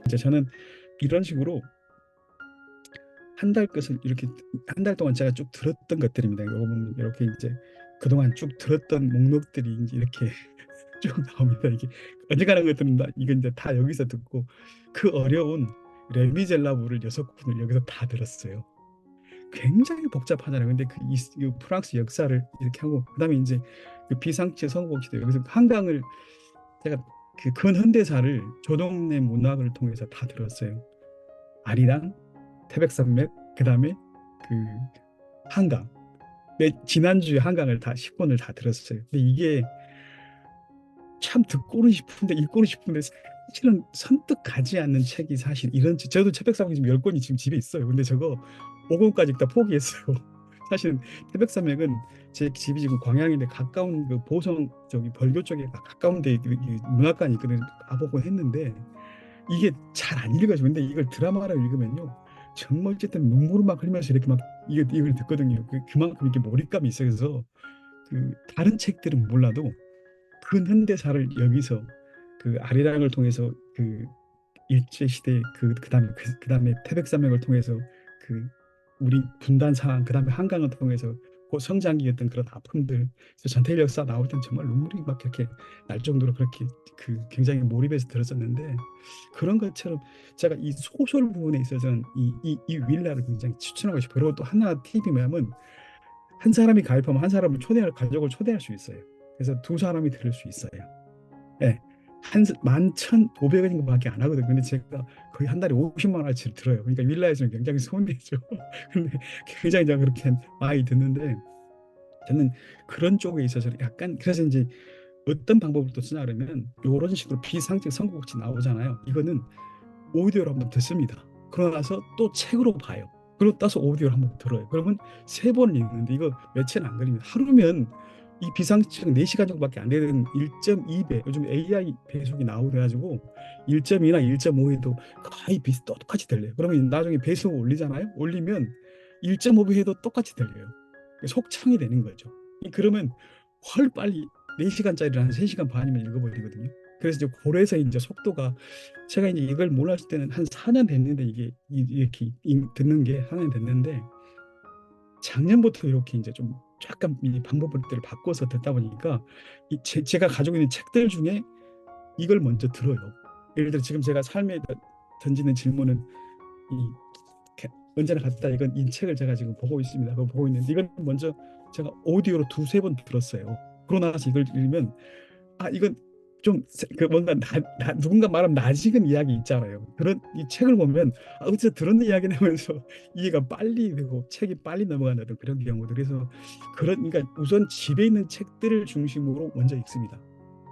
이제 저는 이런 식으로 한 달 것을 이렇게 한 달 동안 제가 쭉 들었던 것들입니다. 여러분 이렇게 이제 그동안 쭉 들었던 목록들이 이제 이렇게 쭉 나옵니다. 이게 어지간한 것들은 이건 이제 다 여기서 듣고 그 어려운 레미젤라블을 6군을 여기서 다 들었어요. 굉장히 복잡하잖아요. 근데 이 프랑스 역사를 이렇게 하고 그다음에 이제 그 비상치 성공시대 여기서 한강을 제가 그 근현대사를 조동래 문학을 통해서 다 들었어요. 아리랑, 태백산맥, 그다음에 그 한강. 지난주에 한강을 다 10권을 다 들었어요. 근데 이게 참 듣고는 싶은데 읽고는 싶은데 사실은 선뜻 가지 않는 책이 사실 이런 저도 태백산맥 지금 10권이 지금 집에 있어요. 근데 저거 5권까지 읽다 포기했어요. 사실 태백산맥은 제 집이 지금 광양인데 가까운 그 보성 저기 벌교 쪽에 가까운 데 문학관이 있거든요. 가보곤 했는데 이게 잘 안 읽어져. 근데 이걸 드라마로 읽으면요. 정말 어쨌든 눈물을 막 흘리면서 이렇게 막 이걸 듣거든요. 그만큼 이렇게 몰입감이 있어서 그 다른 책들은 몰라도 근현대사를 여기서 그 아리랑을 통해서 그 일제 시대 그다음에 그다음에 태백산맥을 통해서 그 우리 분단 상황 그다음에 한강을 통해서 그 성장기였던 그런 아픔들 그래서 전태일 역사 나올 땐 정말 눈물이 막 이렇게 날 정도로 그렇게 그 굉장히 몰입해서 들었었는데 그런 것처럼 제가 이 소설 부분에 있어서는 이 윌라를 굉장히 추천하고 싶어요. 그리고 또 하나 팁이 뭐냐면 한 사람이 가입하면 한 사람을 초대할 가족을 초대할 수 있어요. 그래서 두 사람이 들을 수 있어요. 예. 한 11,500원인가밖에 안 하거든요. 근데 제가 거의 한 달에 50만 원어치를 들어요. 그러니까 윌라에서는 굉장히 손해죠. 근데 굉장히 제가 그렇게 많이 듣는데 저는 그런 쪽에 있어서 약간 그래서 이제 어떤 방법을 또 쓰냐 그러면 이런 식으로 비상적 선고같이 나오잖아요. 이거는 오디오로 한번 듣습니다. 그러고 나서 또 책으로 봐요. 그리고 따서 오디오를 한번 들어요. 그러면 3번을 읽는데 이거 며칠 안 걸립니다. 하루면 이 비상식 4시간 정도밖에 안 되는 1.2배 요즘 AI 배속이 나오고 그래가지고 1.2나 1.5에도 거의 똑같이 들려요. 그러면 나중에 배속 올리잖아요. 올리면 1.5배 해도 똑같이 들려요. 속창이 되는 거죠. 그러면 훨 빨리 4시간짜리를 한 3시간 반이면 읽어버리거든요. 그래서 이제 고래서 이제 속도가 제가 이제 이걸 몰랐을 때는 한 4년 됐는데 이게 이렇게 듣는 게 4년 됐는데 작년부터 이렇게 이제 좀 약간 이 방법들을 바꿔서 듣다 보니까 제가 가지고 있는 책들 중에 이걸 먼저 들어요. 예를 들어 지금 제가 삶에 던지는 질문은 이 언제나 같다 이건 이 책을 제가 지금 보고 있습니다. 그거 보고 있는데 이걸 먼저 제가 오디오로 두세 번 들었어요. 그러고 나서 이걸 읽으면 아 이건 좀 그 뭔가 누군가 말하면 낯익은 이야기 있잖아요. 그런 이 책을 보면 아, 어디서 들었는 이야기네 하면서 이해가 빨리 되고 책이 빨리 넘어가는 그런 경우들. 그래서 그러니까 우선 집에 있는 책들을 중심으로 먼저 읽습니다.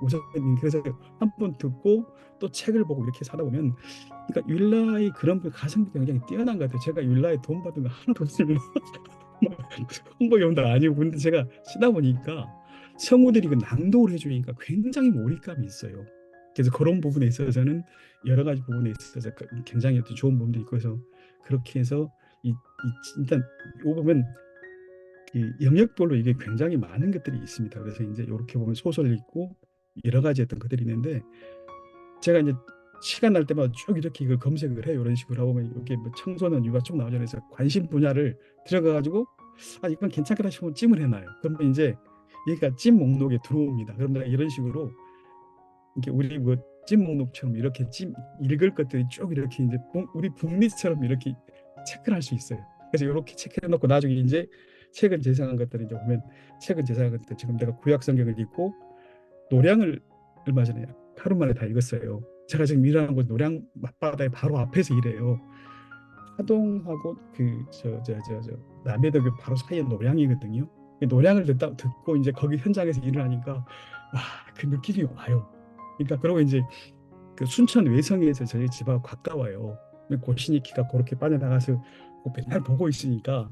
우선 그래서 한 번 듣고 또 책을 보고 이렇게 사다 보면 그러니까 율라의 그런 가성비 굉장히 뛰어난 것 같아요. 제가 율라에 돈 받은 거 하나도 없습니다. 홍보용도 아니고 근데 제가 쓰다 보니까 성우들이 그 낭독을 해주니까 굉장히 몰입감이 있어요. 그래서 그런 부분에 있어서는 여러 가지 부분에 있어서 굉장히 어떤 좋은 부분도 있고 해서 그렇게 해서 일단 요 보면 이 영역별로 이게 굉장히 많은 것들이 있습니다. 그래서 이제 이렇게 보면 소설 있고 여러 가지 어떤 것들이 있는데 제가 이제 시간 날 때마다 쭉 이렇게 이걸 검색을 해요. 이런 식으로 하고 보면 이렇게 뭐 청소년 육아 쭉 나오잖아요. 그래서 관심 분야를 들어가가지고 아 이건 괜찮겠다 싶으면 찜을 해놔요. 그러면 이제 얘가 찜 목록에 들어옵니다. 그럼 내가 이런 식으로 이렇게 우리 뭐 찜 목록처럼 이렇게 찜 읽을 것들이 쭉 이렇게 이제 우리 북리스처럼 이렇게 체크를 할 수 있어요. 그래서 이렇게 체크해 놓고 나중에 이제 최근 제작한 것들을 이제 보면 최근 제작한 것들 지금 내가 구약 성경을 읽고 노량을 얼마 전에 하루 만에 다 읽었어요. 제가 지금 일하는 곳 노량 맞바다에 바로 앞에서 일해요. 하동하고 그 저 남해도교 바로 사이에 노량이거든요. 노량을 듣고 이제 거기 현장에서 일을 하니까 와 그 느낌이 와요. 그러니까 그러고 이제 그 순천 외성에서 저희 집하고 가까워요. 고시니키가 그렇게 빠져나가서 맨날 보고 있으니까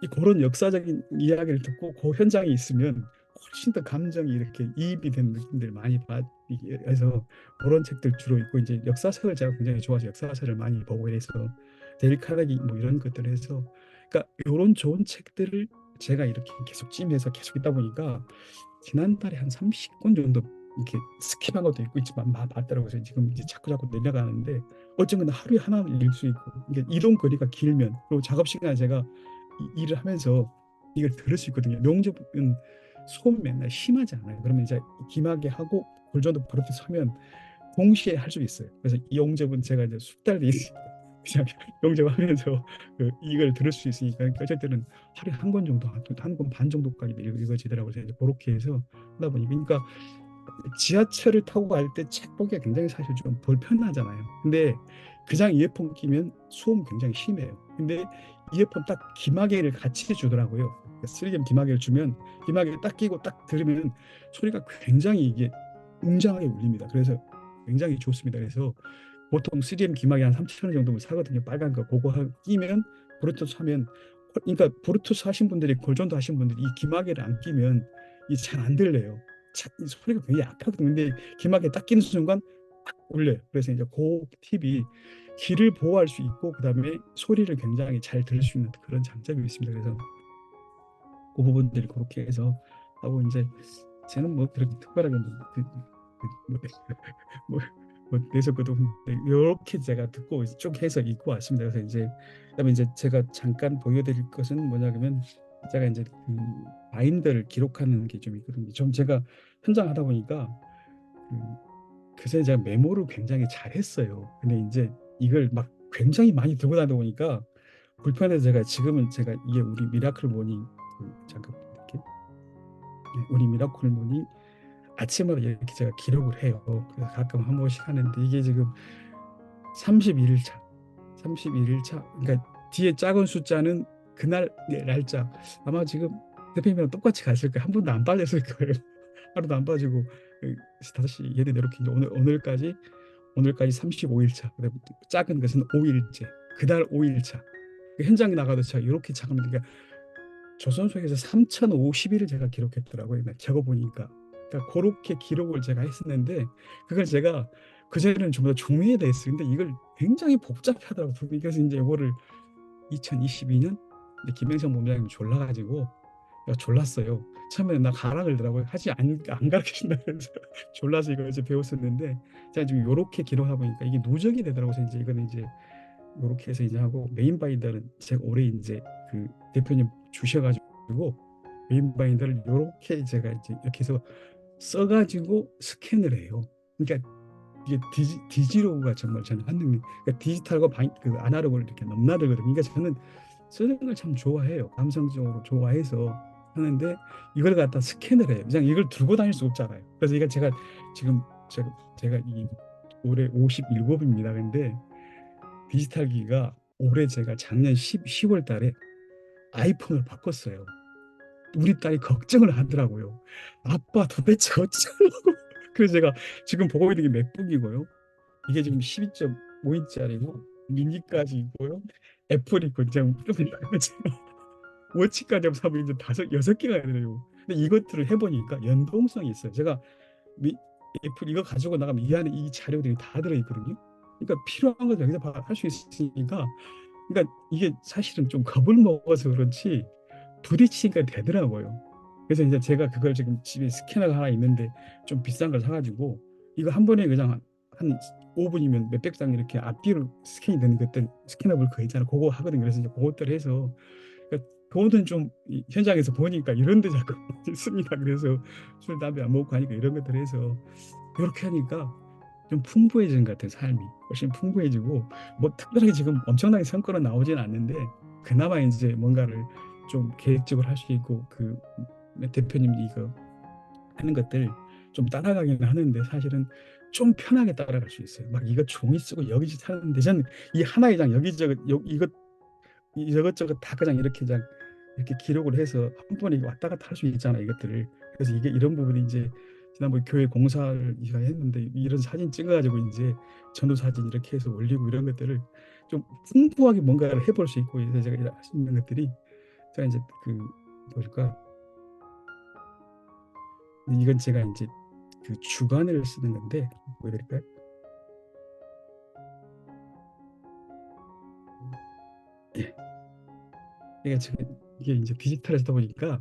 이 그런 역사적인 이야기를 듣고 그 현장에 있으면 훨씬 더 감정이 이렇게 이입이 되는 느낌들 많이 받아서 그런 책들 주로 읽고 이제 역사책을 제가 굉장히 좋아해서 역사책을 많이 보고 해서 데일 카네기 뭐 이런 것들을 해서 그러니까 이런 좋은 책들을 제가 이렇게 계속 찜해서 계속 있다 보니까 지난달에 한 30권 정도 이렇게 스킵한 것도 있고 있지만 맞더라고요. 지금 이제 자꾸 내려가는데 어쨌거나 하루에 하나는 읽을 수 있고, 이게 이동 거리가 길면, 그리고 작업 시간에 제가 일을 하면서 이걸 들을 수 있거든요. 명접은 소음 맨날 심하지 않아요. 그러면 이제 기막에 하고 골전도 버릇 서면 동시에 할 수 있어요. 그래서 이 용접은 제가 이제 숙달돼 그냥 용접하면서 이걸 들을 수 있으니까, 어쩔 때는 하루에 한 권 정도, 한 권 반 정도까지 읽어지더라고요. 그래서 이제 그렇게 해서 하다 보니까, 그러니까 지하철을 타고 갈 때 책 보기가 굉장히 사실 좀 불편하잖아요. 근데 그냥 이어폰 끼면 소음 굉장히 심해요. 근데 이어폰 딱 귀마개를 같이 주더라고요. 3M 귀마개를 주면 귀마개 딱 끼고 딱 들으면 소리가 굉장히 이게 웅장하게 울립니다. 그래서 굉장히 좋습니다. 그래서 보통 3M 귀마개 한 3천 원 정도면 사거든요. 빨간 거 그거 끼면 브루투스 하면, 그러니까 브루투스 하신 분들이, 골전도 하신 분들이 이 귀마개를 안 끼면 이 잘 안 들려요. 이 소리가 굉장히 약하거든요. 근데 귀마개 딱 끼는 순간 딱 울려요. 그래서 이제 그 팁이 귀를 보호할 수 있고, 그다음에 소리를 굉장히 잘 들을 수 있는 그런 장점이 있습니다. 그래서 그 부분들이 그렇게 해서 하고, 이제 저는 뭐 그렇게 특별하게 뭐, 뭐, 내석도 이렇게 제가 듣고 쭉 해서 읽고 왔습니다. 그래서 이제 그다음에 이제 제가 잠깐 보여드릴 것은 뭐냐면, 제가 이제 바인더를 기록하는 게 좀 있거든요. 좀 제가 현장 하다 보니까 그새 제가 메모를 굉장히 잘했어요. 근데 이제 이걸 막 굉장히 많이 들고 다니다 보니까 불편해서, 제가 지금은 제가 이게 우리 미라클 모닝, 잠깐 이렇게, 우리 미라클 모닝 아침마다 이렇게 제가 기록을 해요. 그래서 가끔 한 번씩 하는데, 이게 지금 31일차, 31일차. 그러니까 뒤에 작은 숫자는 그날 날짜. 아마 지금 대표님이랑 똑같이 갔을 거예요. 한 번도 안 빠졌을 거예요. 하루도 안 빠지고 5시 얘네 이렇게 이제 오늘까지 35일차. 그다음 작은 것은 5일째. 그달 5일차. 현장에 나가도 제가 이렇게 작으면, 그러니까 조선소에서 3050일을 제가 기록했더라고요. 적어 보니까. 그러니까 그렇게 기록을 제가 했었는데, 그걸 제가 그전에는 전부 다 종이에 돼 있어요. 근데 이걸 굉장히 복잡하더라고요. 그래서 이제 이거를 2022년 김영선 본부장님 졸라가지고 내가 졸랐어요. 처음에 나 가라 그러더라고요. 하지 안 가르쳐준다 그래서 졸라서 이걸 이제 배웠었는데, 제가 지금 이렇게 기록하다 보니까 이게 누적이 되더라고요. 그래서 이제 이거는 이제 이렇게 해서 이제 하고, 메인 바인더는 제가 올해 이제 대표님 주셔가지고 메인 바인더를 이렇게 제가 이제 이렇게 해서 써가지고 스캔을 해요. 그러니까 이게 디지로그가 정말 저는 한능력. 그러니까 디지털과 아날로그를 이렇게 넘나들거든요. 그러니까 저는 쓰는 걸 참 좋아해요. 감성적으로 좋아해서 하는데, 이걸 갖다 스캔을 해요. 그냥 이걸 들고 다닐 수 없잖아요. 그래서 이거 제가 지금 제가 이 올해 57입니다. 근데 디지털 기기가 올해 제가 작년 10월 달에 아이폰을 바꿨어요. 우리 딸이 걱정을 하더라고요. 아빠 도대체 어쩌라고. 그래서 제가 지금 보고 있는 게 맥북이고요. 이게 지금 12.5인치짜리고 미니까지 있고요. 애플이 그냥 워치까지 사면 이제 여섯 개가 되네요. 근데 이것들을 해보니까 연동성이 있어요. 제가 미, 애플 이거 가지고 나가면 이 안에 이 자료들이 다 들어있거든요. 그러니까 필요한 걸 여기서 할 수 있으니까, 그러니까 이게 사실은 좀 겁을 먹어서 그렇지 부딪히니까 되더라고요. 그래서 이제 제가 그걸 지금 집에 스캐너가 하나 있는데 좀 비싼 걸 사가지고, 이거 한 번에 그냥 한 5분이면 몇백 장 이렇게 앞뒤로 스캔이 되는 것들, 스캐너블 그거 있잖아. 그거 하거든요. 그래서 이제 그것들 해서, 그러니까 돈은 좀 현장에서 보니까 이런 데 자꾸 있습니다. 그래서 술 담배 안 먹고 하니까 이런 것들 해서 이렇게 하니까 좀 풍부해지는 것 같아요. 삶이 훨씬 풍부해지고, 뭐 특별하게 지금 엄청나게 성과는 나오진 않는데, 그나마 이제 뭔가를 좀 계획적으로 할 수 있고, 대표님 이거 하는 것들 좀 따라가기는 하는데, 사실은 좀 편하게 따라갈 수 있어요. 막 이거 종이 쓰고 여기저기 하는데, 저는 이 하나의 장 여기저기 이것 이것저것 다 그냥 이렇게 그냥 이렇게 기록을 해서 한 번에 왔다 갔다 할 수 있잖아요, 이것들을. 그래서 이게 이런 부분이 이제 지난번에 교회 공사를 제가 했는데, 이런 사진 찍어가지고 이제 전후 사진 이렇게 해서 올리고, 이런 것들을 좀 풍부하게 뭔가를 해볼 수 있고, 그래서 제가 할 수 있는 것들이, 제가 이제 뭘까, 이건 제가 이제 주관을 쓰는 건데 보여드릴까요? 예, 이게 지금 이게 이제 디지털에서 보니까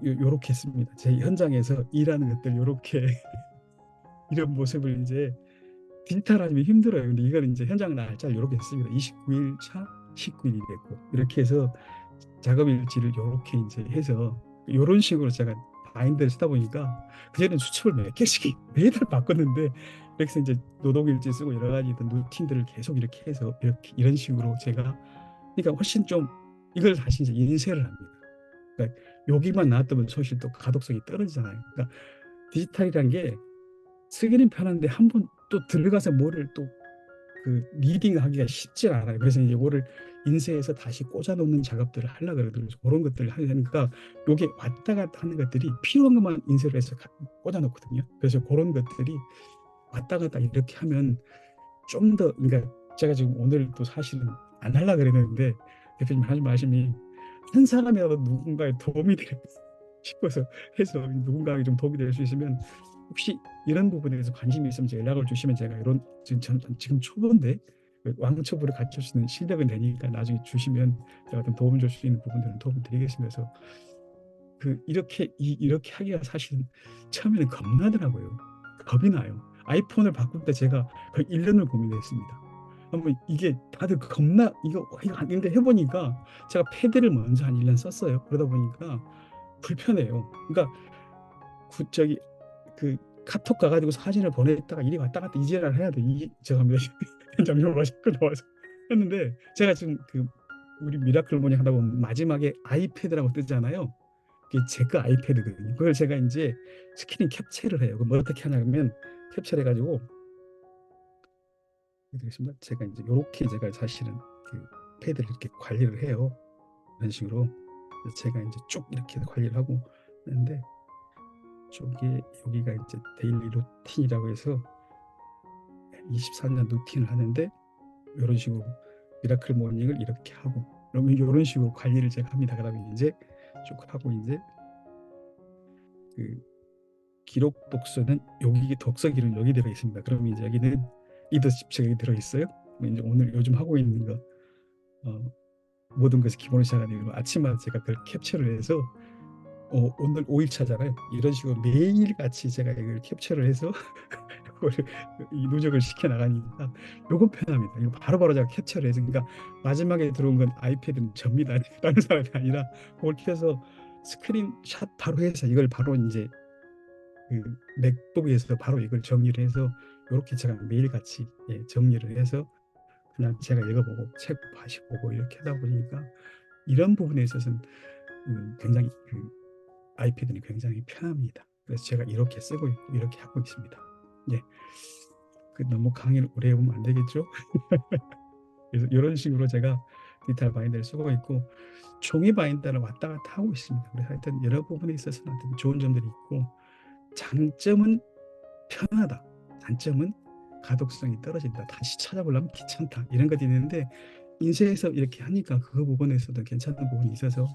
요렇게 했습니다. 제 현장에서 일하는 것들 요렇게 이런 모습을 이제 디지털 아니면 힘들어요. 근데 이거는 이제 현장 날짜를 이렇게 했습니다. 29일 차 19일이 됐고 이렇게 해서 작업일지를 이렇게 이제 해서 이런 식으로 제가 바인드를 쓰다 보니까 그전에는 수첩을 몇 개씩 매달 바꿨는데 이렇게 해서 이제 노동일지 쓰고 여러 가지 루틴들을 계속 이렇게 해서 이렇게 이런 식으로 제가 그러니까 훨씬 좀 이걸 다시 이제 인쇄를 합니다. 그러니까 여기만 나왔다면 사실 또 가독성이 떨어지잖아요. 그러니까 디지털이란 게 쓰기는 편한데 한번 또 들어가서 뭐를 또 그 리딩하기가 쉽지 않아요. 그래서 이제 이거를 인쇄해서 다시 꽂아 놓는 작업들을 하려고 그러더라고요. 그런 것들을 하니까 요게 왔다 갔다 하는 것들이 필요한 것만 인쇄를 해서 꽂아 놓거든요. 그래서 그런 것들이 왔다 갔다 이렇게 하면 좀 더 그러니까 제가 지금 오늘 또 사실은 안 하려고 그랬는데 대표님 하지 말씀이 한 사람이라도 누군가에 도움이 될 싶어서 해서 누군가에게 좀 도움이 될 수 있으면 혹시 이런 부분에 대해서 관심이 있으면 제가 연락을 주시면 제가 이런 지금 초보인데 왕초보를 갖출 수 있는 실력은 되니까 나중에 주시면 제가 어떤 도움 줄 수 있는 부분들은 도움 드리겠습니다. 그래서 이렇게 하기가 사실은 처음에는 겁나더라고요. 겁이 나요. 아이폰을 바꿀 때 제가 거의 1년을 고민했습니다. 한번 이게 다들 겁나 이거 근데 해보니까 제가 패드를 먼저 한 1년 썼어요. 그러다 보니까 불편해요. 그러니까 저기 그 카톡 가가지고 사진을 보냈다가 이리 왔다 갔다 이제를 해야 돼. 죄송합니다. 현장용으로 자꾸 나와서 했는데 제가 지금 우리 미라클 모닝 하다 보면 마지막에 아이패드라고 뜨잖아요. 그게 제 거 아이패드거든요. 그걸 제가 이제 스크린 캡처를 해요. 그럼 어떻게 하냐면 캡처를 해가지고 되겠습니다. 제가 이제 이렇게 제가 사실은 그 패드를 이렇게 관리를 해요. 이런 식으로 제가 이제 쭉 이렇게 관리를 하고 있는데 여기가 이제 데일리 루틴이라고 해서 24년 루틴을 하는데 이런 식으로 미라클 모닝을 이렇게 하고 그러면 이런 식으로 관리를 제가 합니다. 그다음에 이제 쭉 하고 이제 그 기록 독서는 여기 독서기는 여기 들어 있습니다. 그러면 이제 여기는 리더십책 여기 들어 있어요. 이제 오늘 요즘 하고 있는 거 모든 것이 기본으로 시작하는 아침마다 제가 그걸 캡처를 해서 오늘 5일차잖아요. 이런 식으로 매일같이 제가 이걸 캡처를 해서 그걸 이 누적을 시켜 나가니까 요건 편합니다. 이거 바로바로 제가 캡처를 해서 그러니까 마지막에 들어온 건 아이패드는 접니다. 다른 사람이 아니라 그걸 켜서 스크린샷 바로 해서 이걸 바로 이제 그 맥북에서 바로 이걸 정리를 해서 이렇게 제가 매일같이 정리를 해서 그냥 제가 읽어보고 책 다시 보고 이렇게 하다 보니까 이런 부분에 있어서는 굉장히 아이패드는 굉장히 편합니다. 그래서 제가 이렇게 쓰고 있고 이렇게 하고 있습니다. 예, 너무 강의를 오래 해보면 안 되겠죠? 그래서 이런 식으로 제가 디지털 바인더를 쓰고 있고 종이 바인더를 왔다 갔다 하고 있습니다. 그래서 하여튼 여러 부분에 있어서는 하여튼 좋은 점들이 있고 장점은 편하다. 단점은 가독성이 떨어진다. 다시 찾아보려면 귀찮다. 이런 것들이 있는데 인쇄해서 이렇게 하니까 그 부분에서도 괜찮은 부분이 있어서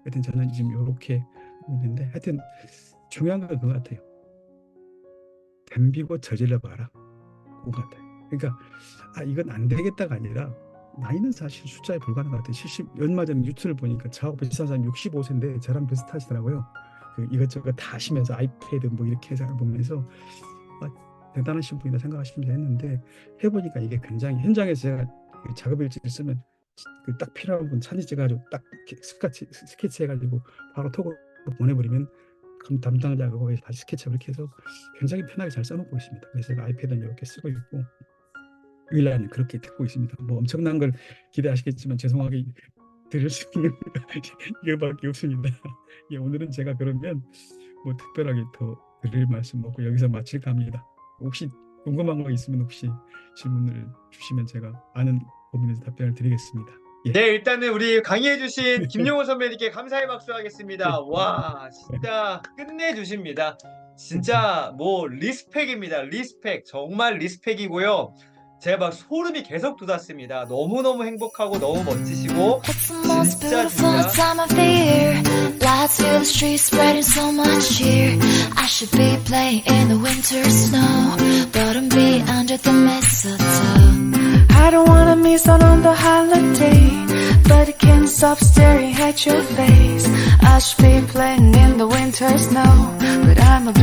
하여튼 저는 지금 이렇게 하고 있는데 하여튼 중요한 건 그거 같아요. 덤비고 저질러 봐라. 그거 같아요. 그러니까 이건 안 되겠다가 아니라 나이는 사실 숫자에 불과한 것 같아요. 얼마 전에 뉴스를 보니까 저하고 비슷한 사람이 65세인데 저랑 비슷하시더라고요. 이것저것 다 하시면서 아이패드 뭐 이렇게 해서 보면서 대단하신 분이다 생각하시면 했는데 해보니까 이게 굉장히 현장에서 제가 작업일지를 쓰면 딱 필요한 분 사진 찍어가지고 딱 스케치 해가지고 바로 톡으로 보내버리면 그럼 담당자가 거기서 다시 스케치 이렇게 해서 굉장히 편하게 잘 써먹고 있습니다. 그래서 제가 아이패드는 이렇게 쓰고 있고 유일한 그렇게 듣고 있습니다. 뭐 엄청난 걸 기대하시겠지만 죄송하게 드릴 수 있는 이거밖에 없습니다. 예, 오늘은 제가 그러면 뭐 특별하게 더 드릴 말씀 없고 여기서 마칠까 합니다. 혹시 궁금한 거 있으면 혹시 질문을 주시면 제가 아는 범위에서 답변을 드리겠습니다. 예. 네, 일단은 우리 강의해주신 김용호 선배님께 감사의 박수 하겠습니다. 와, 진짜 끝내주십니다. 진짜 뭐 리스펙입니다. 리스펙, 정말 리스펙이고요. 제가 막 소름이 계속 돋았습니다. 너무너무 행복하고 너무 멋지시고 진짜 time of the year. Lights fill the streets, spreading so much cheer. I should be playing in the winter snow, but I'm be under the mistletoe. I don't wanna miss out on the holiday, but I can't stop staring at your face. I should be playing in the winter snow, but I'm a